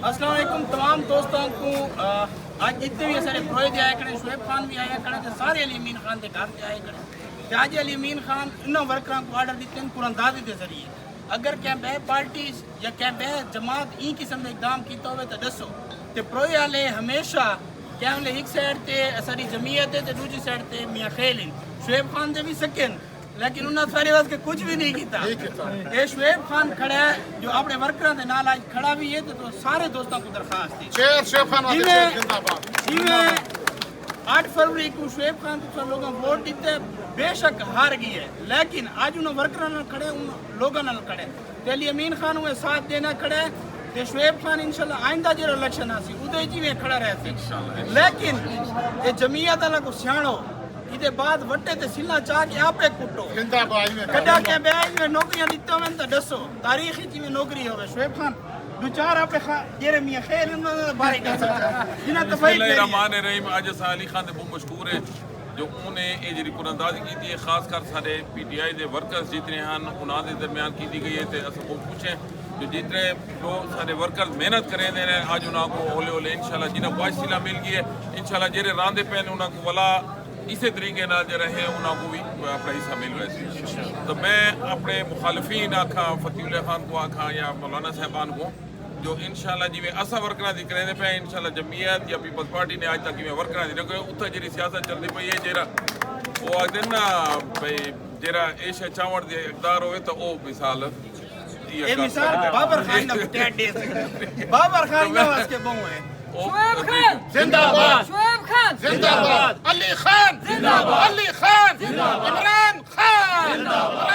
السلام علیکم تمام دوستوں کو آج جتنے بھی سارے پروئے آئے کھڑے شعیب خان بھی آیا کھڑے سارے علی امین خان کے گھر سے آئے کھڑے آج علی امین خان انہوں ورکراں کو آرڈر دیتے ہیں قرآن اندازی کے ذریعے اگر کہیں بہ پارٹی یا کہیں بہ جماعت این قسم کے اقدام کیتا ہوئے تو دسو تو پروئے والے ہمیشہ کیا ہم ایک سائڈ تے ساری جمعیت ہے تو دوسری سائڈ تے میاں خیل ہیں شعیب خان دے بھی سکن لیکن انہوں نے سارے وقت کے کچھ بھی نہیں کیتا یہ شعیب خان کھڑا ہے جو اپنے ورکران دے نال آج کھڑا بھی ہے تو سارے دوستوں کو درخواست ہے جی میں 8 فروری کو شعیب خان کو لوگوں ووٹ دیتے بے شک ہار گئی ہے لیکن آج انہوں ورکران کھڑے ان لوگوں نال کھڑے تو علی امین خان ہوئے ساتھ دینا کھڑے تو شعیب خان انشاءاللہ آئندہ جو الیکشن آسی ادھے جی میں کھڑا رہتے لیکن یہ جمعیت اللہ کو سیاڑو یہ بعد وٹے تے سلا چاہ کے آپ کٹو کڈا کے بیاج میں نوکریاں دیتے ہوئے تو دسو تاریخی جی میں نوکری ہوئے شعیب خان دو چار آپ جیرے میاں خیر انہوں نے باری کر سکتا جنہاں تو بھائی بسم اللہ الرحمن الرحیم آج اسا علی خان دے بہت مشکور ہے جو انہیں یہ جی قرآن اندازی کی تھی خاص کر سارے P T I they workers جتنے ہیں انہاں دے درمیان کی دی گئی ہے تے اسا کو پوچھیں جو جتنے لوگ سارے ورکرز محنت کریں دے رہے ہیں آج انہاں کو اولے اولے انشاءاللہ جنہاں کو آج سلا مل گئی ہے انشاءاللہ جیرے راندے پہنے انہاں کو ولا اسی طریقے نہ جو رہے انہوں کو بھی اپنا حصہ مل ویسے تو میں اپنے مخالفین آکھاں فتح اللہ خان کو آکھاں یا مولانا صاحبان کو جو انشاءاللہ جی میں اسا ورکراں دی کریں دے پہ انشاءاللہ جمعیت یا پیپلز پارٹی نے آج تک میں ورکراں دی رکھے اتھا جیری سیاست چل دی پئی ہے جیرا وہ آگ دن نا بھئی جیرا ایشہ چاوڑ دی اقدار ہوئے تو او مثال یہ مثال بابر خان نہ ٹیٹ دے سکتے بابر خان نہ اس کے بہوں ہیں شعیب خان زندہ باد شعیب خان زندہ باد علی خان زندہ باد علی خان عمران خان زندہ باد